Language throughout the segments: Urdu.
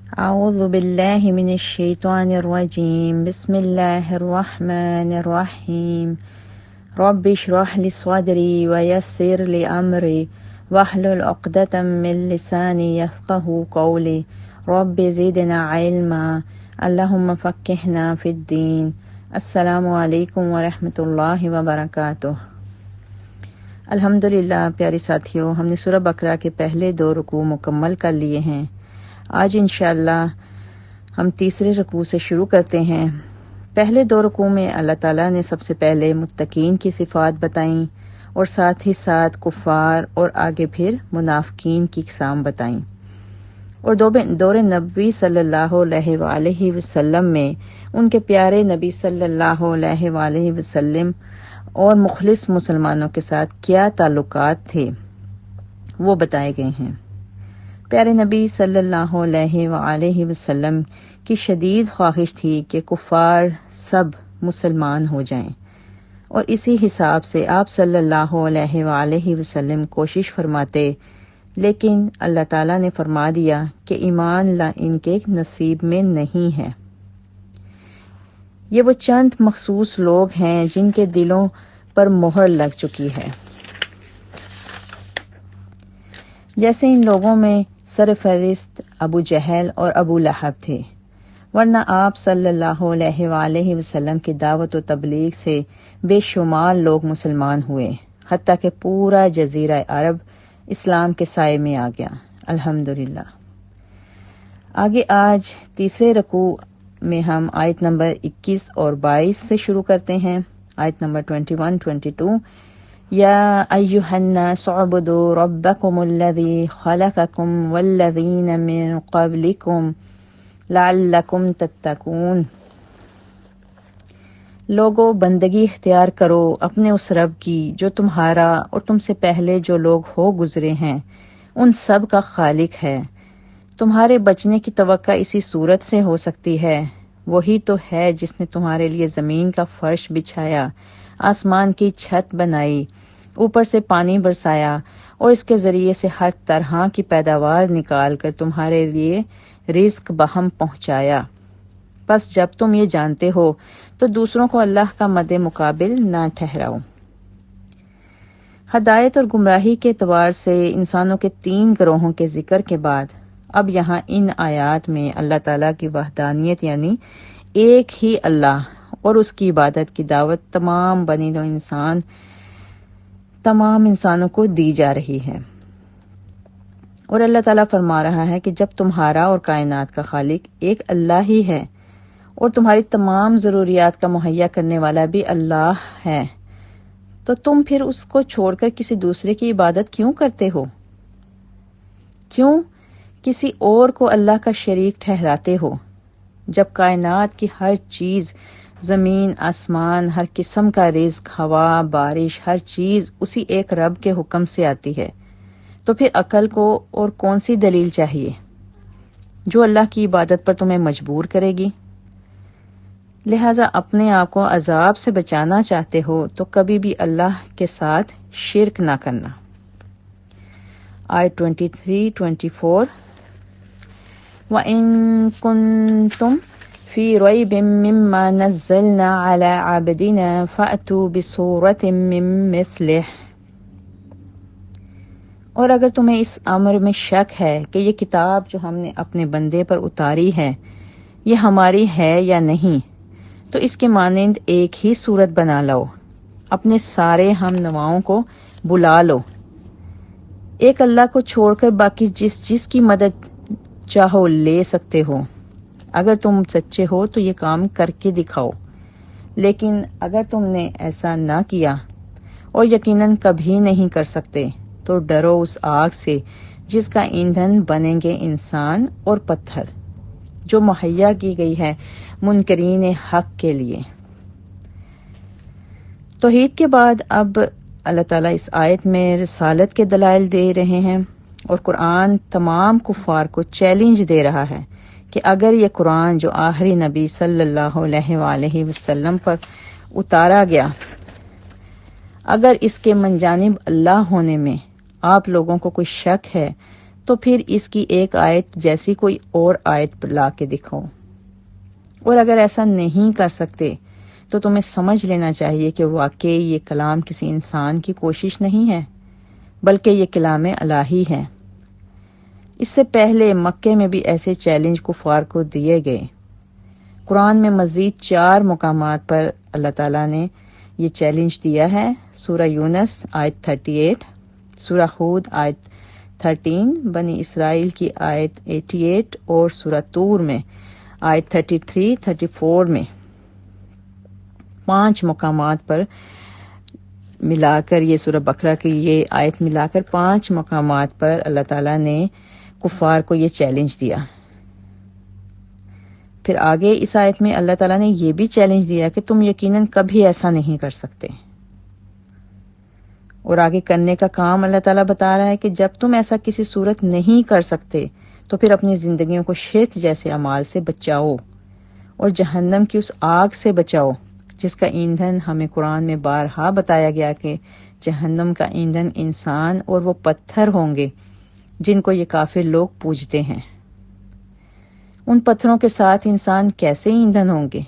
اعوذ باللہ من الشیطان الرجیم بسم اللہ الرحمن الرحیم رب اشرح لی صدری ویسر لی امری واحلل عقدۃ من لسانی یفقہوا قولی رب زدنا علما اللہم فقہنا فی الدین۔ السلام علیکم ورحمۃ اللہ وبرکاتہ۔ الحمدللہ پیارے ساتھیوں، ہم نے سورہ بقرہ کے پہلے 2 رکوع مکمل کر لیے ہیں۔ آج انشاءاللہ ہم تیسرے رکوع سے شروع کرتے ہیں۔ پہلے 2 رکوع میں اللہ تعالیٰ نے سب سے پہلے متقین کی صفات بتائیں اور ساتھ ہی ساتھ کفار اور آگے پھر منافقین کی اقسام بتائیں، اور دور نبوی صلی اللہ علیہ وآلہ وسلم میں ان کے پیارے نبی صلی اللہ علیہ وآلہ وسلم اور مخلص مسلمانوں کے ساتھ کیا تعلقات تھے وہ بتائے گئے ہیں۔ پیارے نبی صلی اللہ علیہ وآلہ وسلم کی شدید خواہش تھی کہ کفار سب مسلمان ہو جائیں، اور اسی حساب سے آپ صلی اللہ علیہ وآلہ وسلم کوشش فرماتے، لیکن اللہ تعالیٰ نے فرما دیا کہ ایمان ان کے نصیب میں نہیں ہے۔ یہ وہ چند مخصوص لوگ ہیں جن کے دلوں پر مہر لگ چکی ہے۔ جیسے ان لوگوں میں سر فہرست ابو جہل اور ابو لہب تھے، ورنہ آپ صلی اللہ علیہ وآلہ وسلم کی دعوت و تبلیغ سے بے شمار لوگ مسلمان ہوئے، حتیٰ کہ پورا جزیرہ عرب اسلام کے سائے میں آ گیا، الحمدللہ۔ آگے آج تیسرے رکوع میں ہم آیت نمبر 21 اور 22 سے شروع کرتے ہیں۔ آیت نمبر 21-22، یا ایھا الناس اعبدوا ربکم الذی خلقکم والذین من قبلکم لعلکم تتقون۔ لوگو بندگی اختیار کرو اپنے اس رب کی جو تمہارا اور تم سے پہلے جو لوگ ہو گزرے ہیں ان سب کا خالق ہے۔ تمہارے بچنے کی توقع اسی صورت سے ہو سکتی ہے، وہی تو ہے جس نے تمہارے لیے زمین کا فرش بچھایا، آسمان کی چھت بنائی، اوپر سے پانی برسایا اور اس کے ذریعے سے ہر طرح کی پیداوار نکال کر تمہارے لیے رزق بہم پہنچایا۔ بس جب تم یہ جانتے ہو تو دوسروں کو اللہ کا مد مقابل نہ ٹھہراؤ۔ ہدایت اور گمراہی کے اعتبار سے انسانوں کے 3 گروہوں کے ذکر کے بعد اب یہاں ان آیات میں اللہ تعالیٰ کی وحدانیت یعنی ایک ہی اللہ اور اس کی عبادت کی دعوت تمام بنی نوع انسان، تمام انسانوں کو دی جا رہی ہے۔ اور اللہ تعالیٰ فرما رہا ہے کہ جب تمہارا اور کائنات کا خالق ایک اللہ ہی ہے اور تمہاری تمام ضروریات کا مہیا کرنے والا بھی اللہ ہے، تو تم پھر اس کو چھوڑ کر کسی دوسرے کی عبادت کیوں کرتے ہو؟ کیوں کسی اور کو اللہ کا شریک ٹھہراتے ہو، جب کائنات کی ہر چیز، زمین، آسمان، ہر قسم کا رزق، ہوا، بارش، ہر چیز اسی ایک رب کے حکم سے آتی ہے؟ تو پھر عقل کو اور کون سی دلیل چاہیے جو اللہ کی عبادت پر تمہیں مجبور کرے گی؟ لہٰذا اپنے آپ کو عذاب سے بچانا چاہتے ہو تو کبھی بھی اللہ کے ساتھ شرک نہ کرنا۔ آیت 23-24، وَإِن كُنتُمْ فِي رَيْبٍ مِّمَّا نَزَّلْنَا عَلَىٰ عَبْدِنَا فَأْتُوا بِسُورَةٍ مِّن مِّثْلِهِ۔ اور اگر تمہیں اس امر میں شک ہے کہ یہ کتاب جو ہم نے اپنے بندے پر اتاری ہے یہ ہماری ہے یا نہیں، تو اس کے مانند ایک ہی صورت بنا لو، اپنے سارے ہم نواؤں کو بلا لو، ایک اللہ کو چھوڑ کر باقی جس کی مدد چاہو لے سکتے ہو۔ اگر تم سچے ہو تو یہ کام کر کے دکھاؤ، لیکن اگر تم نے ایسا نہ کیا اور یقیناً کبھی نہیں کر سکتے تو ڈرو اس آگ سے جس کا ایندھن بنیں گے انسان اور پتھر، جو مہیا کی گئی ہے منکرین حق کے لیے۔ توحید کے بعد اب اللہ تعالیٰ اس آیت میں رسالت کے دلائل دے رہے ہیں، اور قرآن تمام کفار کو چیلنج دے رہا ہے کہ اگر یہ قرآن جو آخری نبی صلی اللہ علیہ وآلہ وسلم پر اتارا گیا، اگر اس کے من جانب اللہ ہونے میں آپ لوگوں کو کوئی شک ہے تو پھر اس کی ایک آیت جیسی کوئی اور آیت لا کے دکھاؤ۔ اور اگر ایسا نہیں کر سکتے تو تمہیں سمجھ لینا چاہیے کہ واقعی یہ کلام کسی انسان کی کوشش نہیں ہے، بلکہ یہ کلام الہی ہے۔ اس سے پہلے مکے میں بھی ایسے چیلنج کفار کو دیے گئے۔ قرآن میں مزید 4 مقامات پر اللہ تعالیٰ نے یہ چیلنج دیا ہے۔ سورہ یونس آیت 38، سورہ ہود آیت 13، بنی اسرائیل کی آیت 88 اور سورہ طور میں آیت 33، 34 میں 5 مقامات پر ملا کر، یہ سورہ بقرہ کی یہ آیت ملا کر 5 مقامات پر اللہ تعالیٰ نے کفار کو یہ چیلنج دیا۔ پھر آگے اس آیت میں اللہ تعالیٰ نے یہ بھی چیلنج دیا کہ تم یقیناً کبھی ایسا نہیں کر سکتے، اور آگے کرنے کا کام اللہ تعالیٰ بتا رہا ہے کہ جب تم ایسا کسی صورت نہیں کر سکتے تو پھر اپنی زندگیوں کو شرک جیسے اعمال سے بچاؤ اور جہنم کی اس آگ سے بچاؤ جس کا ایندھن ہمیں قرآن میں بارہا بتایا گیا کہ جہنم کا ایندھن انسان اور وہ پتھر ہوں گے جن کو یہ کافر لوگ پوجتے ہیں۔ ان پتھروں کے ساتھ انسان کیسے ایندھن ہوں گے؟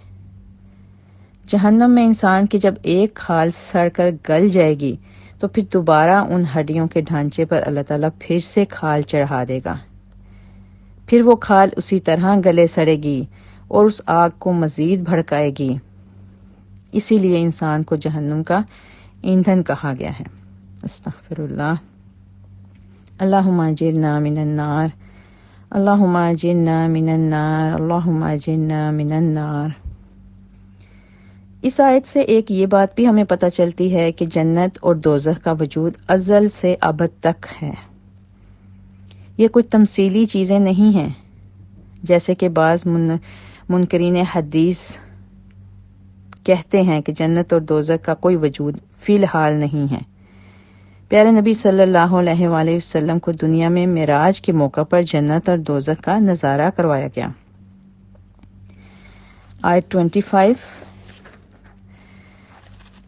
جہنم میں انسان کی جب ایک کھال سڑ کر گل جائے گی تو پھر دوبارہ ان ہڈیوں کے ڈھانچے پر اللہ تعالیٰ پھر سے کھال چڑھا دے گا، پھر وہ کھال اسی طرح گلے سڑے گی اور اس آگ کو مزید بھڑکائے گی۔ اسی لیے انسان کو جہنم کا ایندھن کہا گیا ہے۔ استغفر اللہ۔ اللہم اجرنا من النار، اللہم اجرنا من النار، اللہم اجرنا من النار۔ اس آیت سے ایک یہ بات بھی ہمیں پتہ چلتی ہے کہ جنت اور دوزخ کا وجود ازل سے ابد تک ہے۔ یہ کوئی تمثیلی چیزیں نہیں ہیں جیسے کہ بعض منکرین حدیث کہتے ہیں کہ جنت اور دوزخ کا کوئی وجود فی الحال نہیں ہے۔ پیارے نبی صلی اللہ علیہ وآلہ وسلم کو دنیا میں معراج کے موقع پر جنت اور دوزخ کا نظارہ کروایا گیا۔ آیت 25،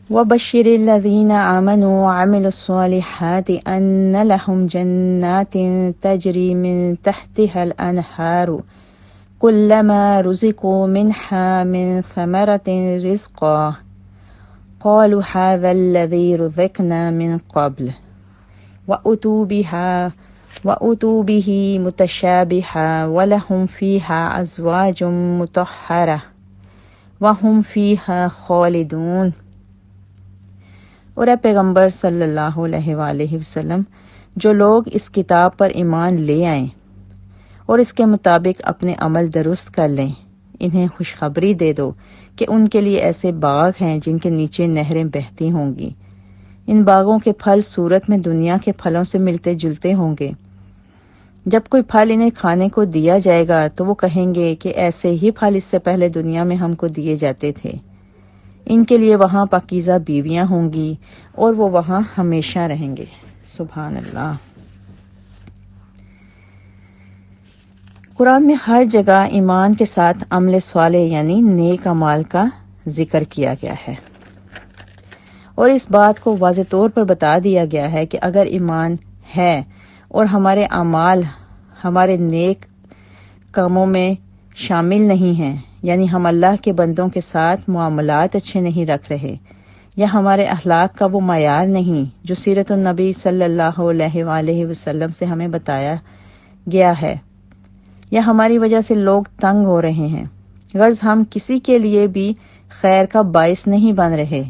وَبَشِّرِ الَّذِينَ آمَنُوا وَعَمِلُوا الصَّالِحَاتِ أَنَّ لَهُمْ جَنَّاتٍ تَجْرِي مِن تَحْتِهَا الْأَنْهَارُ كُلَّمَا رُزِقُوا مِنْهَا مِن ثَمَرَةٍ رِزْقًا قَالُوا هَذَا الَّذِي رُزِقْنَا مِن قَبْلُ وَأُتُوا بِهِ مُتَشَابِهًا وَلَهُمْ فِيهَا أَزْوَاجٌ مُطَهَّرَةٌ وَهُمْ فِيهَا خَالِدُونَ۔ اور اے پیغمبر صلی اللہ علیہ وآلہ وسلم، جو لوگ اس کتاب پر ایمان لے آئیں اور اس کے مطابق اپنے عمل درست کر لیں، انہیں خوشخبری دے دو کہ ان کے لیے ایسے باغ ہیں جن کے نیچے نہریں بہتی ہوں گی۔ ان باغوں کے پھل صورت میں دنیا کے پھلوں سے ملتے جلتے ہوں گے۔ جب کوئی پھل انہیں کھانے کو دیا جائے گا تو وہ کہیں گے کہ ایسے ہی پھل اس سے پہلے دنیا میں ہم کو دیے جاتے تھے۔ ان کے لیے وہاں پاکیزہ بیویاں ہوں گی اور وہ وہاں ہمیشہ رہیں گے۔ سبحان اللہ۔ قرآن میں ہر جگہ ایمان کے ساتھ عمل صالح یعنی نیک اعمال کا ذکر کیا گیا ہے، اور اس بات کو واضح طور پر بتا دیا گیا ہے کہ اگر ایمان ہے اور ہمارے اعمال ہمارے نیک کاموں میں شامل نہیں ہیں، یعنی ہم اللہ کے بندوں کے ساتھ معاملات اچھے نہیں رکھ رہے، یا ہمارے اخلاق کا وہ معیار نہیں جو سیرت النبی صلی اللہ علیہ وآلہ وسلم سے ہمیں بتایا گیا ہے، یا ہماری وجہ سے لوگ تنگ ہو رہے ہیں، غرض ہم کسی کے لیے بھی خیر کا باعث نہیں بن رہے،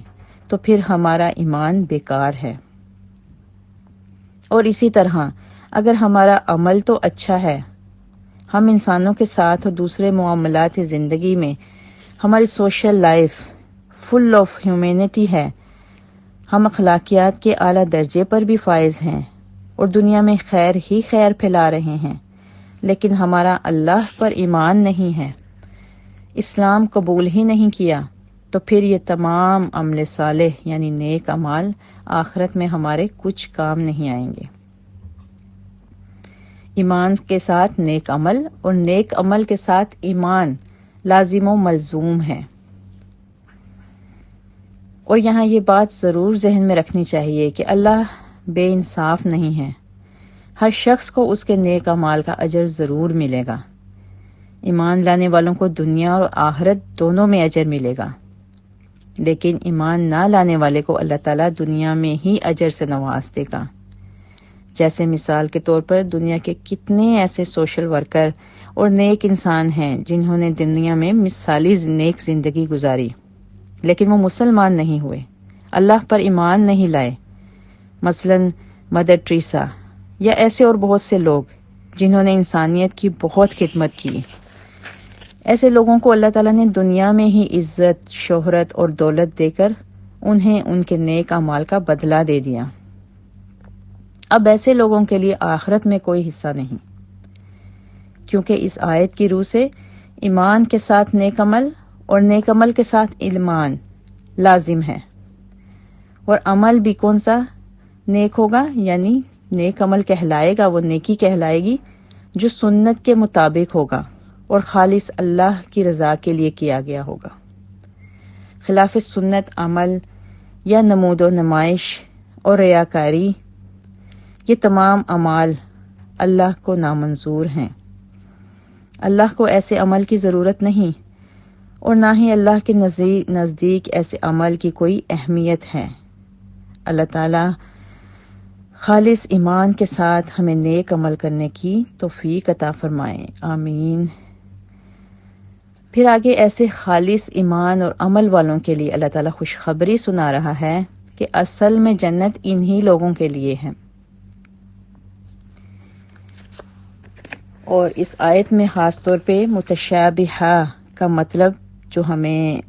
تو پھر ہمارا ایمان بیکار ہے۔ اور اسی طرح اگر ہمارا عمل تو اچھا ہے، ہم انسانوں کے ساتھ اور دوسرے معاملات زندگی میں ہماری social life full of humanity ہے، ہم اخلاقیات کے اعلیٰ درجے پر بھی فائز ہیں اور دنیا میں خیر ہی خیر پھیلا رہے ہیں، لیکن ہمارا اللہ پر ایمان نہیں ہے، اسلام قبول ہی نہیں کیا، تو پھر یہ تمام عمل صالح یعنی نیک اعمال آخرت میں ہمارے کچھ کام نہیں آئیں گے۔ ایمان کے ساتھ نیک عمل اور نیک عمل کے ساتھ ایمان لازم و ملزوم ہے۔ اور یہاں یہ بات ضرور ذہن میں رکھنی چاہیے کہ اللہ بے انصاف نہیں ہے، ہر شخص کو اس کے نیک اعمال کا اجر ضرور ملے گا۔ ایمان لانے والوں کو دنیا اور آخرت دونوں میں اجر ملے گا، لیکن ایمان نہ لانے والے کو اللہ تعالیٰ دنیا میں ہی اجر سے نواز دے گا۔ جیسے مثال کے طور پر دنیا کے کتنے ایسے سوشل ورکر اور نیک انسان ہیں جنہوں نے دنیا میں مثالی نیک زندگی گزاری، لیکن وہ مسلمان نہیں ہوئے، اللہ پر ایمان نہیں لائے۔ مثلاً مدر ٹریسا یا ایسے اور بہت سے لوگ جنہوں نے انسانیت کی بہت خدمت کی۔ ایسے لوگوں کو اللہ تعالیٰ نے دنیا میں ہی عزت، شہرت اور دولت دے کر انہیں ان کے نیک اعمال کا بدلہ دے دیا۔ اب ایسے لوگوں کے لیے آخرت میں کوئی حصہ نہیں، کیونکہ اس آیت کی روح سے ایمان کے ساتھ نیک عمل اور نیک عمل کے ساتھ ایمان لازم ہے۔ اور عمل بھی کون سا نیک ہوگا، یعنی نیک عمل کہلائے گا، وہ نیکی کہلائے گی جو سنت کے مطابق ہوگا اور خالص اللہ کی رضا کے لیے کیا گیا ہوگا۔ خلاف سنت عمل یا نمود و نمائش اور ریاکاری، یہ تمام اعمال اللہ کو نامنظور ہیں۔ اللہ کو ایسے عمل کی ضرورت نہیں، اور نہ ہی اللہ کے نزدیک ایسے عمل کی کوئی اہمیت ہے۔ اللہ تعالیٰ خالص ایمان کے ساتھ ہمیں نیک عمل کرنے کی توفیق عطا فرمائے، آمین۔ پھر آگے ایسے خالص ایمان اور عمل والوں کے لیے اللہ تعالیٰ خوشخبری سنا رہا ہے کہ اصل میں جنت انہی لوگوں کے لیے ہے۔ اور اس آیت میں خاص طور پہ متشابہہ کا مطلب جو ہمیں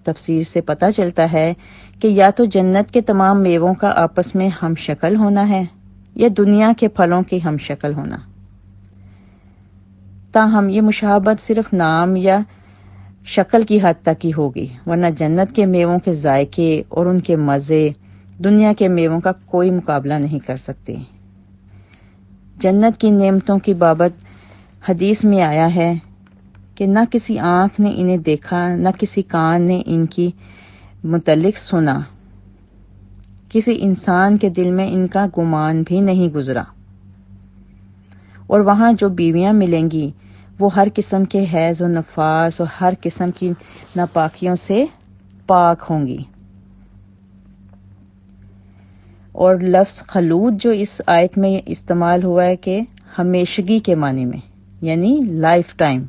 تفسیر سے پتہ چلتا ہے کہ یا تو جنت کے تمام میووں کا آپس میں ہم شکل ہونا ہے یا دنیا کے پھلوں کی ہم شکل ہونا۔ تاہم یہ مشابہت صرف نام یا شکل کی حد تک ہی ہوگی، ورنہ جنت کے میووں کے ذائقے اور ان کے مزے دنیا کے میووں کا کوئی مقابلہ نہیں کر سکتے۔ جنت کی نعمتوں کی بابت حدیث میں آیا ہے کہ نہ کسی آنکھ نے انہیں دیکھا، نہ کسی کان نے ان کی متعلق سنا، کسی انسان کے دل میں ان کا گمان بھی نہیں گزرا۔ اور وہاں جو بیویاں ملیں گی وہ ہر قسم کے حیض و نفاس اور ہر قسم کی ناپاکیوں سے پاک ہوں گی۔ اور لفظ خلود جو اس آیت میں استعمال ہوا ہے کہ ہمیشگی کے معنی میں، یعنی لائف ٹائم،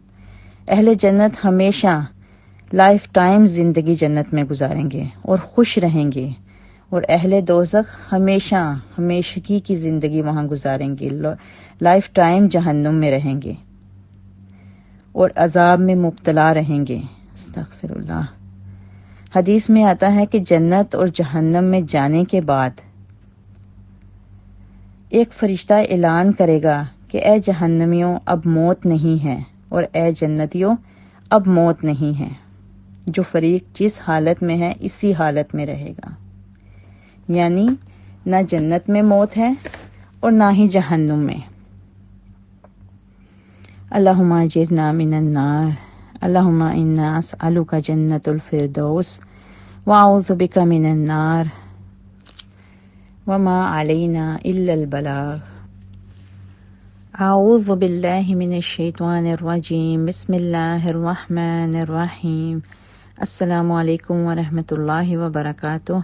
اہل جنت ہمیشہ لائف ٹائم زندگی جنت میں گزاریں گے اور خوش رہیں گے، اور اہل دوزخ ہمیشہ ہمیشگی کی زندگی وہاں گزاریں گے، لائف ٹائم جہنم میں رہیں گے اور عذاب میں مبتلا رہیں گے۔ استغفر اللہ۔ حدیث میں آتا ہے کہ جنت اور جہنم میں جانے کے بعد ایک فرشتہ اعلان کرے گا کہ اے جہنمیوں اب موت نہیں ہے، اور اے جنتیوں اب موت نہیں ہے۔ جو فریق جس حالت میں ہے اسی حالت میں رہے گا، یعنی نہ جنت میں موت ہے اور نہ ہی جہنم میں۔ اللہم اجرنا من النار، اللہم انا اسألک جنت الفردوس واعوذ بک من النار وما علینا الا البلاغ۔ اعوذ باللہ من الشیطان الرجیم، بسم اللہ الرحمن الرحیم۔ السلام علیکم ورحمۃ اللہ وبرکاتہ۔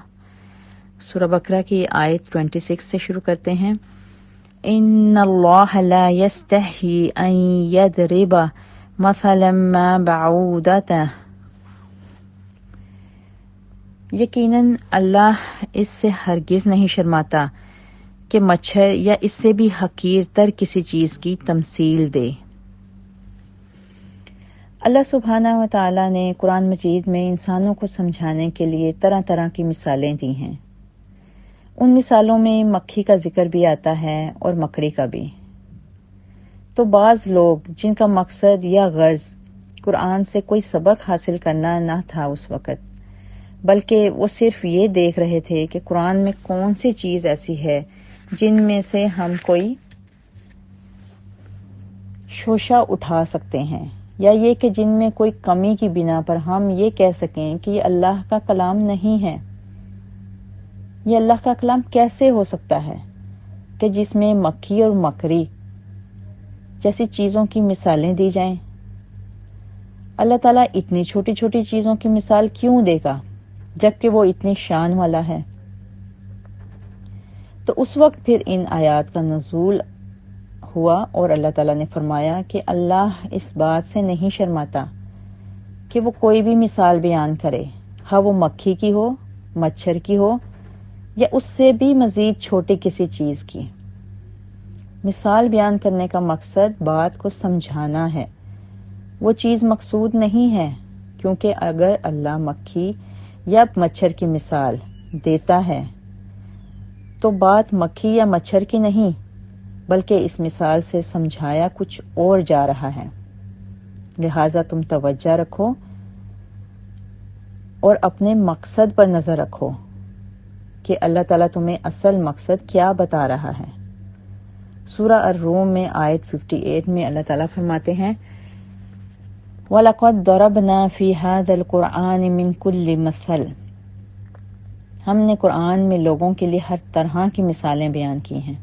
سورہ بقرہ کی آیت 26 سے شروع کرتے ہیں۔ ان اللہ لا یستحی ان یضرب مثلا ما بعودۃ، یقیناً اللہ اس سے ہرگز نہیں شرماتا کہ مچھر یا اس سے بھی حقیر تر کسی چیز کی تمثیل دے۔ اللہ سبحانہ و تعالیٰ نے قرآن مجید میں انسانوں کو سمجھانے کے لیے طرح طرح کی مثالیں دی ہیں۔ ان مثالوں میں مکھی کا ذکر بھی آتا ہے اور مکڑی کا بھی۔ تو بعض لوگ جن کا مقصد یا غرض قرآن سے کوئی سبق حاصل کرنا نہ تھا اس وقت، بلکہ وہ صرف یہ دیکھ رہے تھے کہ قرآن میں کون سی چیز ایسی ہے جن میں سے ہم کوئی شوشہ اٹھا سکتے ہیں، یا یہ کہ جن میں کوئی کمی کی بنا پر ہم یہ کہہ سکیں کہ یہ اللہ کا کلام نہیں ہے، یہ اللہ کا کلام کیسے ہو سکتا ہے؟ کہ جس میں مکھی اور مکری جیسی چیزوں کی مثالیں دی جائیں؟ اللہ تعالیٰ اتنی چھوٹی چھوٹی چیزوں کی مثال کیوں دے گا جبکہ وہ اتنی شان والا ہے؟ تو اس وقت پھر ان آیات کا نزول ہوا اور اللہ تعالیٰ نے فرمایا کہ اللہ اس بات سے نہیں شرماتا کہ وہ کوئی بھی مثال بیان کرے، ہاں وہ مکھی کی ہو، مچھر کی ہو یا اس سے بھی مزید چھوٹی کسی چیز کی۔ مثال بیان کرنے کا مقصد بات کو سمجھانا ہے، وہ چیز مقصود نہیں ہے، کیونکہ اگر اللہ مکھی یا مچھر کی مثال دیتا ہے تو بات مکھی یا مچھر کی نہیں بلکہ اس مثال سے سمجھایا کچھ اور جا رہا ہے۔ لہٰذا تم توجہ رکھو اور اپنے مقصد پر نظر رکھو کہ اللہ تعالیٰ تمہیں اصل مقصد کیا بتا رہا ہے۔ سورہ الروم میں آیت 58 میں اللہ تعالیٰ فرماتے ہیں وَلَقَدْ ضَرَبْنَا فِي هَذَا الْقُرْآنِ مِنْ كُلِّ مَثَلٍ، ہم نے قرآن میں لوگوں کے لیے ہر طرح کی مثالیں بیان کی ہیں۔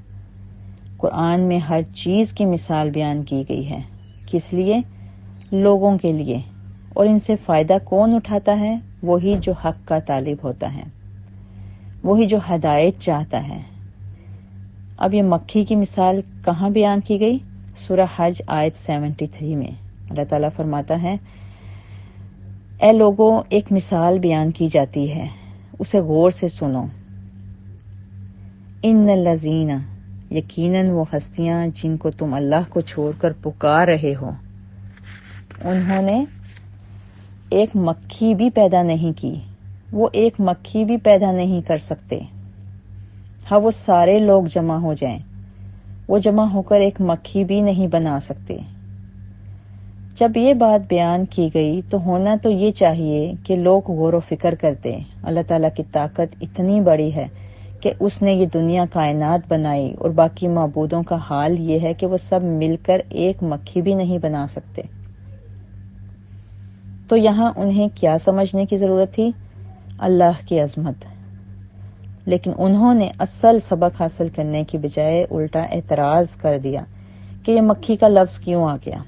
قرآن میں ہر چیز کی مثال بیان کی گئی ہے، کس لیے؟ لوگوں کے لیے، اور ان سے فائدہ کون اٹھاتا ہے؟ وہی جو حق کا طالب ہوتا ہے، وہی جو ہدایت چاہتا ہے۔ اب یہ مکھی کی مثال کہاں بیان کی گئی؟ سورہ حج آیت 73 میں اللہ تعالیٰ فرماتا ہے اے لوگوں، ایک مثال بیان کی جاتی ہے، اسے غور سے سنو۔ ان الذین، یقیناً وہ ہستیاں جن کو تم اللہ کو چھوڑ کر پکار رہے ہو، انہوں نے ایک مکھی بھی پیدا نہیں کی، وہ ایک مکھی بھی پیدا نہیں کر سکتے۔ ہاں وہ سارے لوگ جمع ہو جائیں، وہ جمع ہو کر ایک مکھی بھی نہیں بنا سکتے۔ جب یہ بات بیان کی گئی تو ہونا تو یہ چاہیے کہ لوگ غور و فکر کرتے، اللہ تعالیٰ کی طاقت اتنی بڑی ہے کہ اس نے یہ دنیا کائنات بنائی اور باقی معبودوں کا حال یہ ہے کہ وہ سب مل کر ایک مکھی بھی نہیں بنا سکتے۔ تو یہاں انہیں کیا سمجھنے کی ضرورت تھی؟ اللہ کی عظمت۔ لیکن انہوں نے اصل سبق حاصل کرنے کی بجائے الٹا اعتراض کر دیا کہ یہ مکھی کا لفظ کیوں آ گیا۔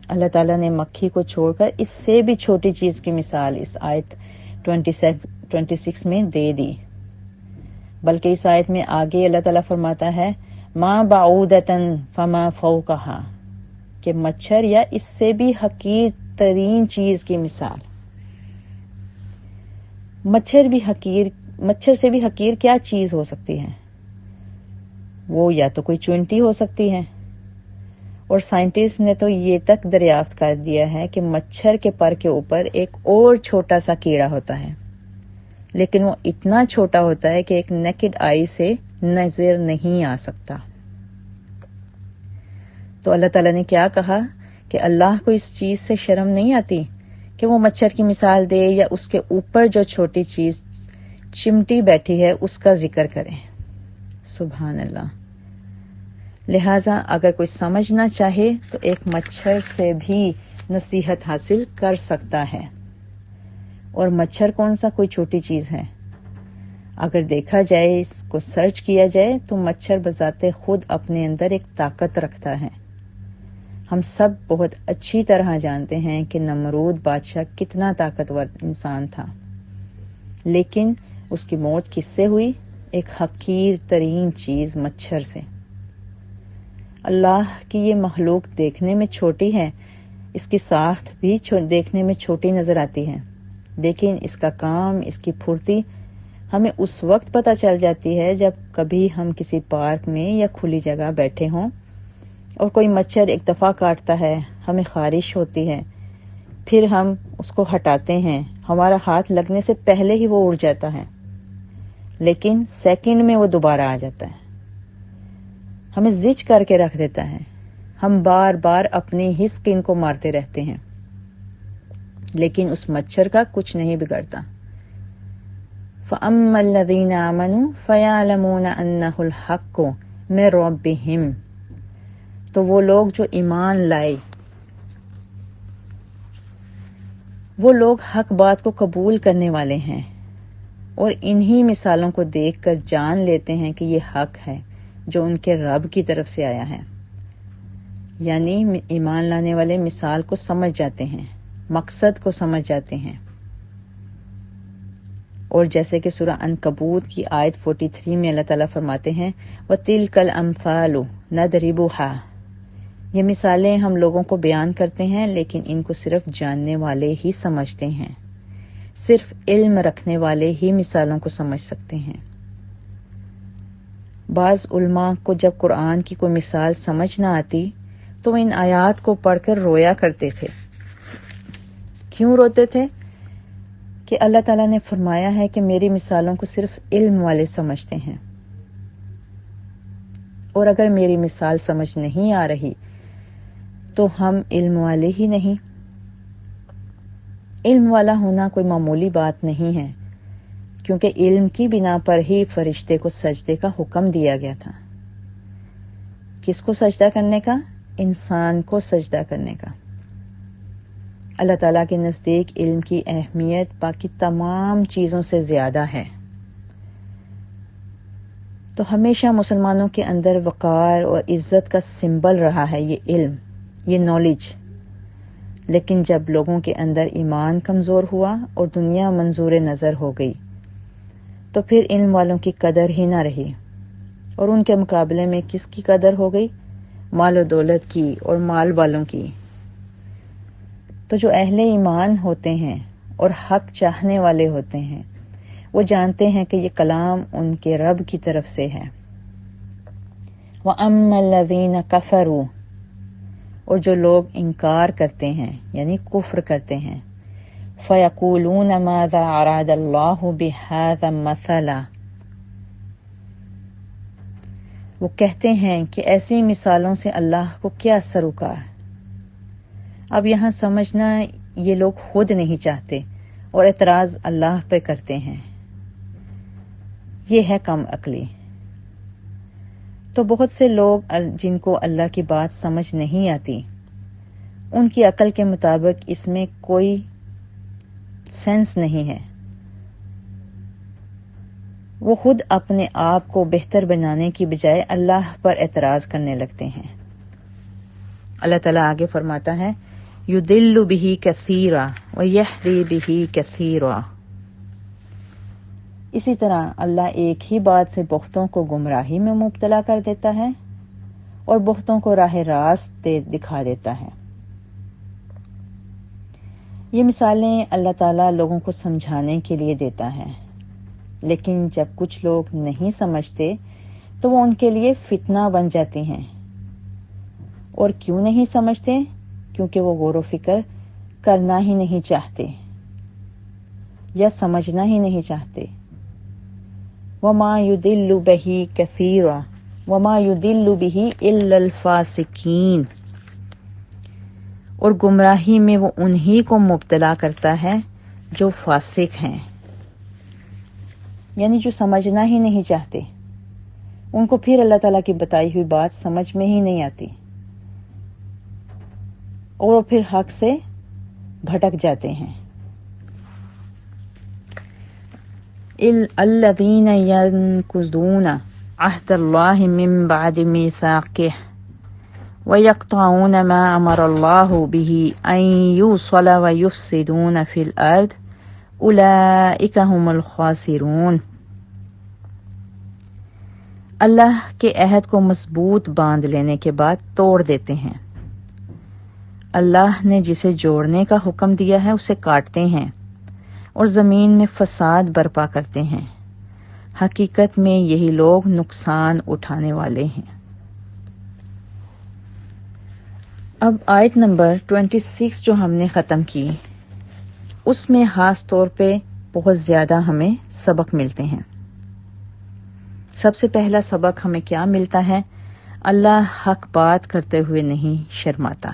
اللہ تعالیٰ نے مکھی کو چھوڑ کر اس سے بھی چھوٹی چیز کی مثال اس آیت 26 میں دے دی، بلکہ اس آیت میں آگے اللہ تعالیٰ فرماتا ہے ما بعودتن فما فوقہا، کہ مچھر یا اس سے بھی حقیر ترین چیز کی مثال۔ مچھر سے بھی حقیر کیا چیز ہو سکتی ہے؟ وہ یا تو کوئی چونٹی ہو سکتی ہے، اور سائنٹسٹ نے تو یہ تک دریافت کر دیا ہے کہ مچھر کے پر کے اوپر ایک اور چھوٹا سا کیڑا ہوتا ہے، لیکن وہ اتنا چھوٹا ہوتا ہے کہ ایک نیکڈ آئی سے نظر نہیں آ سکتا۔ تو اللہ تعالیٰ نے کیا کہا کہ اللہ کو اس چیز سے شرم نہیں آتی کہ وہ مچھر کی مثال دے یا اس کے اوپر جو چھوٹی چیز چمٹی بیٹھی ہے اس کا ذکر کریں؟ سبحان اللہ۔ لہٰذا اگر کوئی سمجھنا چاہے تو ایک مچھر سے بھی نصیحت حاصل کر سکتا ہے، اور مچھر کون سا کوئی چھوٹی چیز ہے؟ اگر دیکھا جائے، اس کو سرچ کیا جائے تو مچھر بذات خود اپنے اندر ایک طاقت رکھتا ہے۔ ہم سب بہت اچھی طرح جانتے ہیں کہ نمرود بادشاہ کتنا طاقتور انسان تھا، لیکن اس کی موت کس سے ہوئی؟ ایک حقیر ترین چیز مچھر سے۔ اللہ کی یہ مخلوق دیکھنے میں چھوٹی ہے، اس کی ساخت بھی دیکھنے میں چھوٹی نظر آتی ہے، لیکن اس کا کام، اس کی پھرتی ہمیں اس وقت پتہ چل جاتی ہے جب کبھی ہم کسی پارک میں یا کھلی جگہ بیٹھے ہوں اور کوئی مچھر ایک دفعہ کاٹتا ہے، ہمیں خارش ہوتی ہے، پھر ہم اس کو ہٹاتے ہیں، ہمارا ہاتھ لگنے سے پہلے ہی وہ اڑ جاتا ہے، لیکن سیکنڈ میں وہ دوبارہ آ جاتا ہے، ہمیں زچ کر کے رکھ دیتا ہے، ہم بار بار اپنی ہی سکن کو مارتے رہتے ہیں، لیکن اس مچھر کا کچھ نہیں بگڑتا۔ فَأَمَّا الَّذِينَ آمَنُوا فَيَعْلَمُونَ أَنَّهُ الْحَقُّ مِن رَبِّهِمْ، تو وہ لوگ جو ایمان لائے، وہ لوگ حق بات کو قبول کرنے والے ہیں، اور انہی مثالوں کو دیکھ کر جان لیتے ہیں کہ یہ حق ہے جو ان کے رب کی طرف سے آیا ہے۔ یعنی ایمان لانے والے مثال کو سمجھ جاتے ہیں، مقصد کو سمجھ جاتے ہیں۔ اور جیسے کہ سورہ عنکبوت کی آیت 43 میں اللہ تعالیٰ فرماتے ہیں وَتِلْكَ الْأَمْثَالُ نَضْرِبُهَا، یہ مثالیں ہم لوگوں کو بیان کرتے ہیں لیکن ان کو صرف جاننے والے ہی سمجھتے ہیں، صرف علم رکھنے والے ہی مثالوں کو سمجھ سکتے ہیں۔ بعض علماء کو جب قرآن کی کوئی مثال سمجھ نہ آتی تو وہ ان آیات کو پڑھ کر رویا کرتے تھے۔ کیوں روتے تھے؟ کہ اللہ تعالیٰ نے فرمایا ہے کہ میری مثالوں کو صرف علم والے سمجھتے ہیں، اور اگر میری مثال سمجھ نہیں آ رہی تو ہم علم والے ہی نہیں۔ علم والا ہونا کوئی معمولی بات نہیں ہے، کیونکہ علم کی بنا پر ہی فرشتے کو سجدے کا حکم دیا گیا تھا۔ کس کو سجدہ کرنے کا؟ انسان کو سجدہ کرنے کا۔ اللہ تعالیٰ کے نزدیک علم کی اہمیت باقی تمام چیزوں سے زیادہ ہے۔ تو ہمیشہ مسلمانوں کے اندر وقار اور عزت کا سمبل رہا ہے یہ علم، یہ نالج۔ لیکن جب لوگوں کے اندر ایمان کمزور ہوا اور دنیا منظور نظر ہو گئی تو پھر علم والوں کی قدر ہی نہ رہی، اور ان کے مقابلے میں کس کی قدر ہو گئی؟ مال و دولت کی اور مال والوں کی۔ تو جو اہل ایمان ہوتے ہیں اور حق چاہنے والے ہوتے ہیں وہ جانتے ہیں کہ یہ کلام ان کے رب کی طرف سے ہے۔ وَأَمَّا الَّذِينَ كَفَرُوا، اور جو لوگ انکار کرتے ہیں یعنی کفر کرتے ہیں، فَيَقُولُونَ مَاذَا أَرَادَ اللَّهُ بِهَذَا مَثَلًا، وہ کہتے ہیں کہ ایسی مثالوں سے اللہ کو کیا سروکار۔ اب یہاں سمجھنا یہ لوگ خود نہیں چاہتے اور اعتراض اللہ پہ کرتے ہیں، یہ ہے کم عقلی۔ تو بہت سے لوگ جن کو اللہ کی بات سمجھ نہیں آتی، ان کی عقل کے مطابق اس میں کوئی سینس نہیں ہے، وہ خود اپنے آپ کو بہتر بنانے کی بجائے اللہ پر اعتراض کرنے لگتے ہیں۔ اللہ تعالیٰ آگے فرماتا ہے یُضِلُّ بِهِ كَثِيرًا وَيَهْدِي بِهِ كَثِيرًا، اسی طرح اللہ ایک ہی بات سے بہتوں کو گمراہی میں مبتلا کر دیتا ہے اور بہتوں کو راہ راست دکھا دیتا ہے۔ یہ مثالیں اللہ تعالیٰ لوگوں کو سمجھانے کے لیے دیتا ہے، لیکن جب کچھ لوگ نہیں سمجھتے تو وہ ان کے لیے فتنہ بن جاتی ہیں۔ اور کیوں نہیں سمجھتے؟ کیونکہ وہ غور و فکر کرنا ہی نہیں چاہتے یا سمجھنا ہی نہیں چاہتے۔ وَمَا يُضِلُّ بِهِ كَثِيرًا وَمَا يُضِلُّ بِهِ إِلَّا الْفَاسِقِينَ، اور گمراہی میں وہ انہی کو مبتلا کرتا ہے جو فاسق ہیں، یعنی جو سمجھنا ہی نہیں چاہتے، ان کو پھر اللہ تعالیٰ کی بتائی ہوئی بات سمجھ میں ہی نہیں آتی اور پھر حق سے بھٹک جاتے ہیں۔ الذین ینقضون عہد اللہ من بعد میثاقہ ویقطعون ما امر اللہ بہ ان یوصل ویفسدون فی الارض اولئک ھم الخاسرون، اللہ کے عہد کو مضبوط باندھ لینے کے بعد توڑ دیتے ہیں۔ اللہ نے جسے جوڑنے کا حکم دیا ہے اسے کاٹتے ہیں اور زمین میں فساد برپا کرتے ہیں، حقیقت میں یہی لوگ نقصان اٹھانے والے ہیں۔ اب آیت نمبر 26 جو ہم نے ختم کی، اس میں خاص طور پہ بہت زیادہ ہمیں سبق ملتے ہیں۔ سب سے پہلا سبق ہمیں کیا ملتا ہے؟ اللہ حق بات کرتے ہوئے نہیں شرماتا۔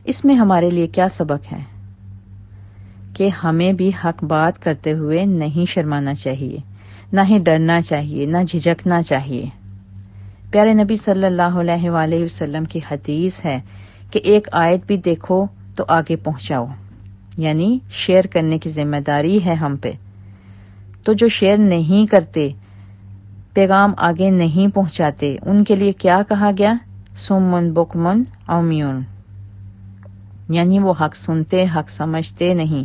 اس میں ہمارے لیے کیا سبق ہے؟ کہ ہمیں بھی حق بات کرتے ہوئے نہیں شرمانا چاہیے، نہ ہی ڈرنا چاہیے، نہ جھجکنا چاہیے۔ پیارے نبی صلی اللہ علیہ وآلہ وسلم کی حدیث ہے کہ ایک آیت بھی دیکھو تو آگے پہنچاؤ، یعنی شیئر کرنے کی ذمہ داری ہے ہم پہ۔ تو جو شیئر نہیں کرتے، پیغام آگے نہیں پہنچاتے، ان کے لیے کیا کہا گیا؟ سمن بکمن عمیون، یعنی وہ حق سنتے، حق سمجھتے نہیں،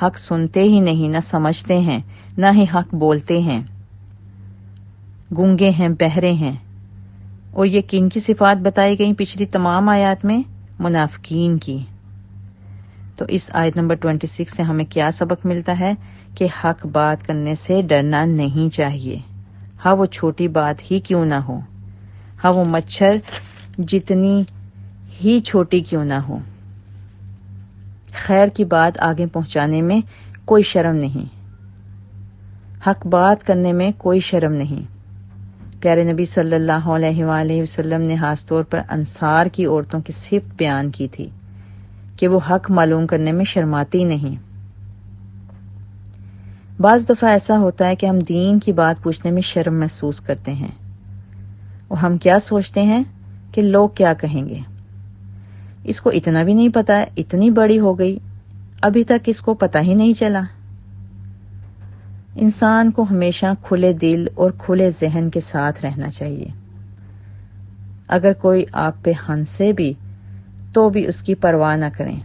حق سنتے ہی نہیں، نہ سمجھتے ہیں، نہ ہی حق بولتے ہیں، گونگے ہیں، بہرے ہیں۔ اور یہ کن کی صفات بتائی گئی پچھلی تمام آیات میں؟ منافقین کی۔ تو اس آیت نمبر 26 سے ہمیں کیا سبق ملتا ہے؟ کہ حق بات کرنے سے ڈرنا نہیں چاہیے، ہاں وہ چھوٹی بات ہی کیوں نہ ہو، ہاں وہ مچھر جتنی ہی چھوٹی کیوں نہ ہو۔ خیر کی بات آگے پہنچانے میں کوئی شرم نہیں، حق بات کرنے میں کوئی شرم نہیں۔ پیارے نبی صلی اللہ علیہ وآلہ وسلم نے خاص طور پر انصار کی عورتوں کی صفت بیان کی تھی کہ وہ حق معلوم کرنے میں شرماتی نہیں۔ بعض دفعہ ایسا ہوتا ہے کہ ہم دین کی بات پوچھنے میں شرم محسوس کرتے ہیں، اور ہم کیا سوچتے ہیں کہ لوگ کیا کہیں گے، اس کو اتنا بھی نہیں پتا ہے، اتنی بڑی ہو گئی، ابھی تک اس کو پتہ ہی نہیں چلا۔ انسان کو ہمیشہ کھلے دل اور کھلے ذہن کے ساتھ رہنا چاہیے۔ اگر کوئی آپ پہ ہنسے بھی تو بھی اس کی پرواہ نہ کریں،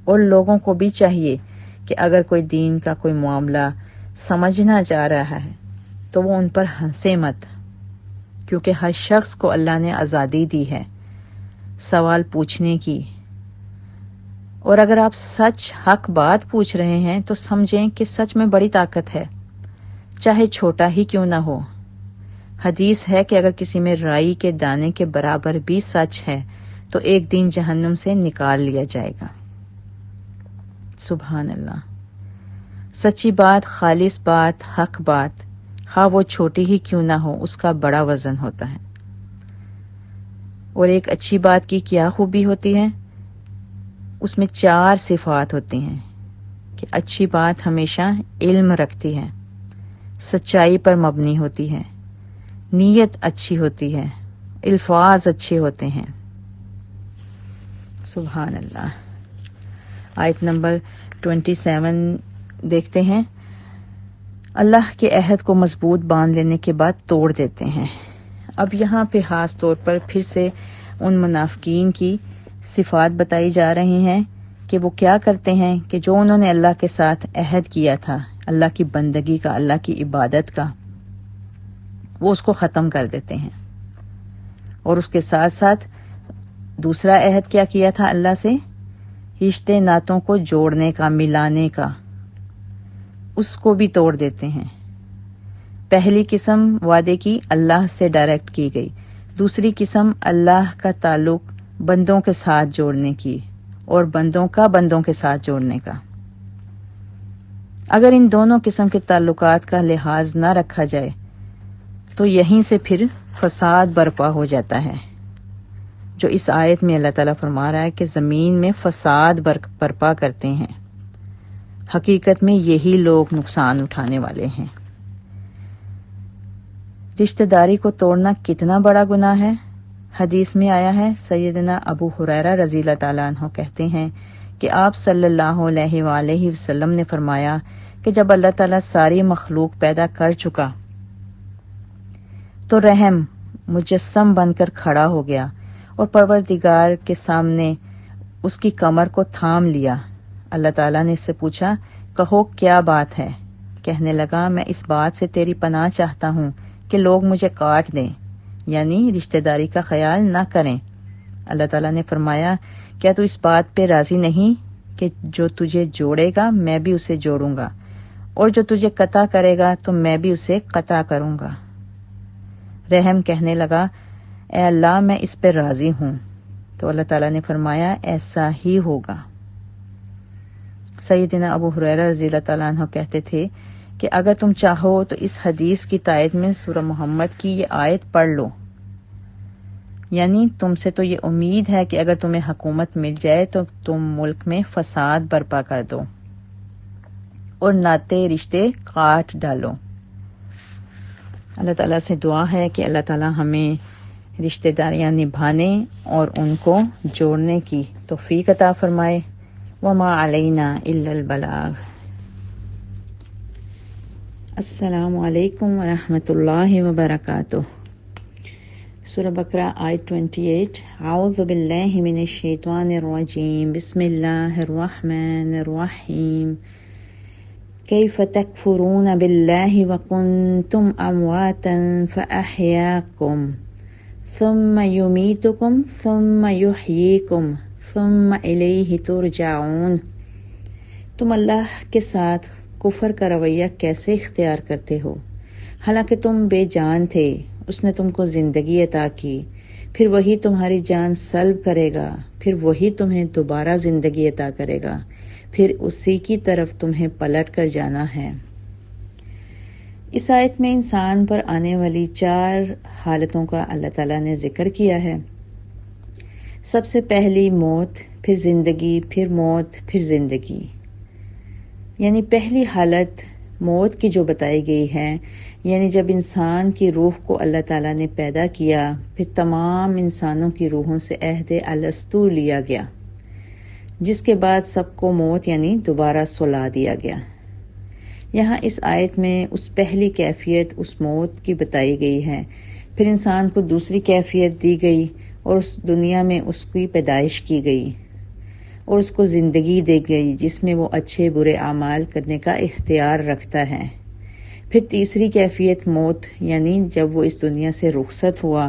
اور لوگوں کو بھی چاہیے کہ اگر کوئی دین کا کوئی معاملہ سمجھنا چاہ رہا ہے تو وہ ان پر ہنسے مت، کیونکہ ہر شخص کو اللہ نے آزادی دی ہے سوال پوچھنے کی۔ اور اگر آپ سچ حق بات پوچھ رہے ہیں تو سمجھیں کہ سچ میں بڑی طاقت ہے، چاہے چھوٹا ہی کیوں نہ ہو۔ حدیث ہے کہ اگر کسی میں رائی کے دانے کے برابر بھی سچ ہے تو ایک دن جہنم سے نکال لیا جائے گا۔ سبحان اللہ۔ سچی بات، خالص بات، حق بات، ہاں وہ چھوٹی ہی کیوں نہ ہو، اس کا بڑا وزن ہوتا ہے۔ اور ایک اچھی بات کی کیا خوبی ہوتی ہے؟ اس میں 4 صفات ہوتی ہیں کہ اچھی بات ہمیشہ علم رکھتی ہے، سچائی پر مبنی ہوتی ہے، نیت اچھی ہوتی ہے، الفاظ اچھے ہوتے ہیں۔ سبحان اللہ۔ آیت نمبر 27 دیکھتے ہیں۔ اللہ کے عہد کو مضبوط باندھ لینے کے بعد توڑ دیتے ہیں۔ اب یہاں پہ خاص طور پر پھر سے ان منافقین کی صفات بتائی جا رہی ہیں کہ وہ کیا کرتے ہیں کہ جو انہوں نے اللہ کے ساتھ عہد کیا تھا، اللہ کی بندگی کا، اللہ کی عبادت کا، وہ اس کو ختم کر دیتے ہیں۔ اور اس کے ساتھ ساتھ دوسرا عہد کیا کیا تھا اللہ سے؟ رشتے ناتوں کو جوڑنے کا، ملانے کا، اس کو بھی توڑ دیتے ہیں۔ پہلی قسم وعدے کی اللہ سے ڈائریکٹ کی گئی، دوسری قسم اللہ کا تعلق بندوں کے ساتھ جوڑنے کی، اور بندوں کا بندوں کے ساتھ جوڑنے کا۔ اگر ان دونوں قسم کے تعلقات کا لحاظ نہ رکھا جائے تو یہیں سے پھر فساد برپا ہو جاتا ہے، جو اس آیت میں اللہ تعالیٰ فرما رہا ہے کہ زمین میں فساد برپا کرتے ہیں۔ حقیقت میں یہی لوگ نقصان اٹھانے والے ہیں۔ رشتہ داری کو توڑنا کتنا بڑا گناہ ہے؟ حدیث میں آیا ہے، سیدنا ابو ہریرہ رضی اللہ تعالیٰ عنہ کہتے ہیں کہ آپ صلی اللہ علیہ وآلہ وسلم نے فرمایا کہ جب اللہ تعالیٰ ساری مخلوق پیدا کر چکا تو رحم مجسم بن کر کھڑا ہو گیا اور پروردگار کے سامنے اس کی کمر کو تھام لیا۔ اللہ تعالیٰ نے اس سے پوچھا، کہو کیا بات ہے؟ کہنے لگا، میں اس بات سے تیری پناہ چاہتا ہوں کہ لوگ مجھے کاٹ دیں، یعنی رشتہ داری کا خیال نہ کریں۔ اللہ تعالیٰ نے فرمایا، کیا تو اس بات پہ راضی نہیں کہ جو تجھے جوڑے گا میں بھی اسے جوڑوں گا، اور جو تجھے قطع کرے گا تو میں بھی اسے قطع کروں گا۔ رحم کہنے لگا، اے اللہ میں اس پہ راضی ہوں۔ تو اللہ تعالیٰ نے فرمایا، ایسا ہی ہوگا۔ سیدنا ابو ہریرہ رضی اللہ تعالیٰ عنہ کہتے تھے کہ اگر تم چاہو تو اس حدیث کی تائید میں سورہ محمد کی یہ آیت پڑھ لو، یعنی تم سے تو یہ امید ہے کہ اگر تمہیں حکومت مل جائے تو تم ملک میں فساد برپا کر دو اور ناطے رشتے کاٹ ڈالو۔ اللہ تعالیٰ سے دعا ہے کہ اللہ تعالیٰ ہمیں رشتہ داریاں نبھانے اور ان کو جوڑنے کی توفیق عطا فرمائے۔ وما علینا الا البلاغ۔ السلام علیکم ورحمۃ اللہ وبرکاتہ۔ سورہ بقرہ آیت 28۔ اعوذ باللہ من الشیطان الرجیم، بسم اللہ الرحمن الرحیم۔ کیف تکفرون باللہ وکنتم امواتا فاحیاکم ثم یمیتکم ثم یحییکم ثم الیہ ترجعون۔ تم اللہ کے ساتھ کفر کا رویہ کیسے اختیار کرتے ہو، حالانکہ تم بے جان تھے، اس نے تم کو زندگی عطا کی، پھر وہی تمہاری جان سلب کرے گا، پھر وہی تمہیں دوبارہ زندگی عطا کرے گا، پھر اسی کی طرف تمہیں پلٹ کر جانا ہے۔ اس آیت میں انسان پر آنے والی 4 حالتوں کا اللہ تعالیٰ نے ذکر کیا ہے۔ سب سے پہلی موت، پھر زندگی، پھر موت، پھر زندگی۔ یعنی پہلی حالت موت کی جو بتائی گئی ہے، یعنی جب انسان کی روح کو اللہ تعالیٰ نے پیدا کیا، پھر تمام انسانوں کی روحوں سے عہد الستو لیا گیا، جس کے بعد سب کو موت یعنی دوبارہ سلا دیا گیا۔ یہاں اس آیت میں اس پہلی کیفیت اس موت کی بتائی گئی ہے، پھر انسان کو دوسری کیفیت دی گئی اور اس دنیا میں اس کی پیدائش کی گئی اور اس کو زندگی دی گئی جس میں وہ اچھے برے اعمال کرنے کا اختیار رکھتا ہے۔ پھر تیسری کیفیت موت، یعنی جب وہ اس دنیا سے رخصت ہوا،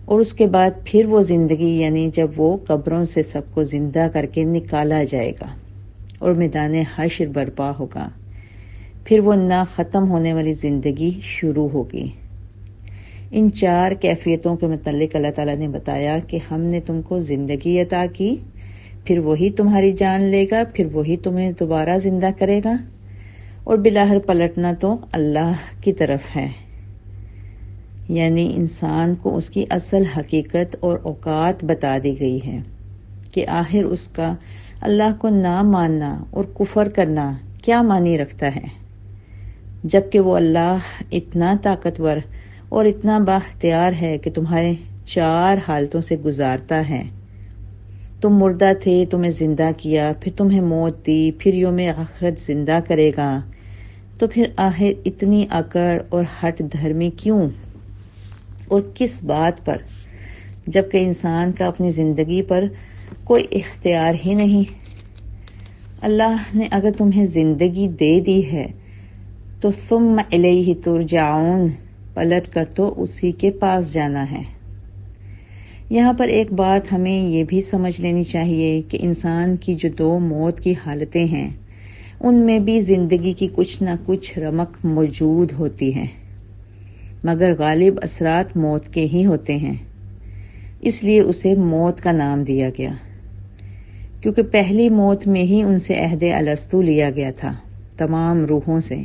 اور اس کے بعد پھر وہ زندگی، یعنی جب وہ قبروں سے سب کو زندہ کر کے نکالا جائے گا اور میدان حشر برپا ہوگا، پھر وہ نہ ختم ہونے والی زندگی شروع ہوگی۔ ان 4 کیفیتوں کے متعلق اللہ تعالیٰ نے بتایا کہ ہم نے تم کو زندگی عطا کی، پھر وہی تمہاری جان لے گا، پھر وہی تمہیں دوبارہ زندہ کرے گا، اور بالآخر پلٹنا تو اللہ کی طرف ہے۔ یعنی انسان کو اس کی اصل حقیقت اور اوقات بتا دی گئی ہے کہ آخر اس کا اللہ کو نہ ماننا اور کفر کرنا کیا معنی رکھتا ہے، جبکہ وہ اللہ اتنا طاقتور اور اتنا بااختیار ہے کہ تمہارے 4 حالتوں سے گزارتا ہے۔ تم مردہ تھے، تمہیں زندہ کیا، پھر تمہیں موت دی، پھر یوم آخرت زندہ کرے گا، تو پھر آخر اتنی اکڑ اور ہٹ دھرمی کیوں اور کس بات پر، جبکہ انسان کا اپنی زندگی پر کوئی اختیار ہی نہیں۔ اللہ نے اگر تمہیں زندگی دے دی ہے تو ثم الیہ ترجعون، پلٹ کر تو اسی کے پاس جانا ہے۔ یہاں پر ایک بات ہمیں یہ بھی سمجھ لینی چاہیے کہ انسان کی جو 2 موت کی حالتیں ہیں، ان میں بھی زندگی کی کچھ نہ کچھ رمق موجود ہوتی ہے، مگر غالب اثرات موت کے ہی ہوتے ہیں، اس لیے اسے موت کا نام دیا گیا، کیونکہ پہلی موت میں ہی ان سے عہد الستو لیا گیا تھا تمام روحوں سے،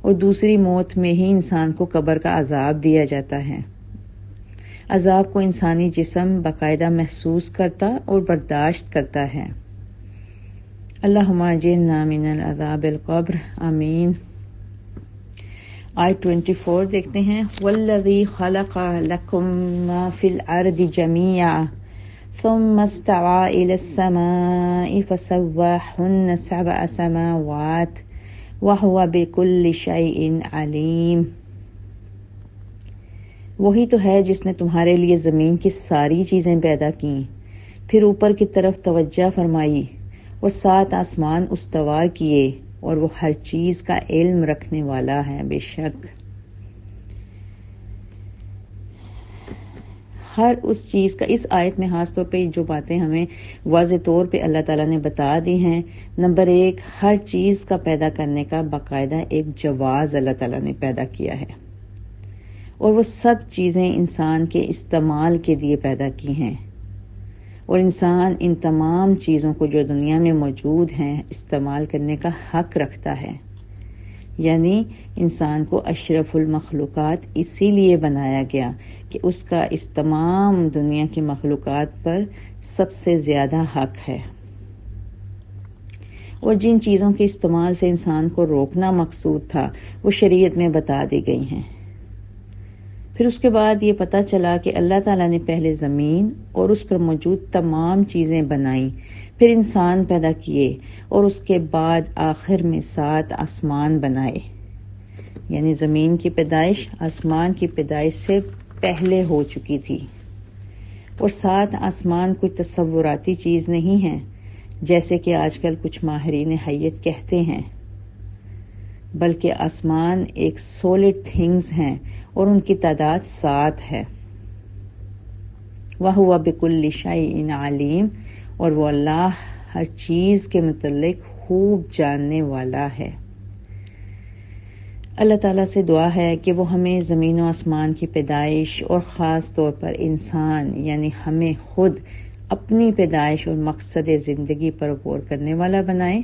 اور دوسری موت میں ہی انسان کو قبر کا عذاب دیا جاتا ہے۔ عذاب کو انسانی جسم باقاعدہ محسوس کرتا اور برداشت کرتا ہے۔ اللہم اجرنا من العذاب القبر، آمین۔ آیت 24 دیکھتے ہیں۔ والذی خلق لکم ما فی الارض جمیعا ثم استوى الى السماء فسواہن 7 سماوات وهو بكل شیء علیم۔ وہی تو ہے جس نے تمہارے لیے زمین کی ساری چیزیں پیدا کیں، پھر اوپر کی طرف توجہ فرمائی اور 7 آسمان استوار کیے، اور وہ ہر چیز کا علم رکھنے والا ہے۔ بے شک ہر اس چیز کا، اس آیت میں خاص طور پہ جو باتیں ہمیں واضح طور پہ اللہ تعالیٰ نے بتا دی ہیں، نمبر 1، ہر چیز کا پیدا کرنے کا باقاعدہ ایک جواز اللہ تعالیٰ نے پیدا کیا ہے، اور وہ سب چیزیں انسان کے استعمال کے لیے پیدا کی ہیں، اور انسان ان تمام چیزوں کو جو دنیا میں موجود ہیں استعمال کرنے کا حق رکھتا ہے۔ یعنی انسان کو اشرف المخلوقات اسی لیے بنایا گیا کہ اس کا اس تمام دنیا کی مخلوقات پر سب سے زیادہ حق ہے، اور جن چیزوں کے استعمال سے انسان کو روکنا مقصود تھا وہ شریعت میں بتا دی گئی ہیں۔ پھر اس کے بعد یہ پتہ چلا کہ اللہ تعالیٰ نے پہلے زمین اور اس پر موجود تمام چیزیں بنائیں، پھر انسان پیدا کیے، اور اس کے بعد آخر میں 7 آسمان بنائے۔ یعنی زمین کی پیدائش آسمان کی پیدائش سے پہلے ہو چکی تھی، اور ساتھ آسمان کوئی تصوراتی چیز نہیں ہے جیسے کہ آج کل کچھ ماہرین حیات کہتے ہیں، بلکہ آسمان ایک سولڈ تھنگز ہیں اور ان کی تعداد 7 ہے۔ وَهُوَ بِكُلِّ شَيْءٍ عَلِيمٌ، اور وہ اللہ ہر چیز کے متعلق خوب جاننے والا ہے۔ اللہ تعالیٰ سے دعا ہے کہ وہ ہمیں زمین و آسمان کی پیدائش اور خاص طور پر انسان یعنی ہمیں خود اپنی پیدائش اور مقصد زندگی پر غور کرنے والا بنائے،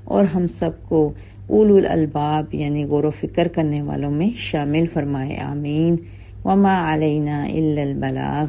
اور ہم سب کو اولو الالباب یعنی غور و فکر کرنے والوں میں شامل فرمائے، آمین۔ وما علینا الا البلاغ۔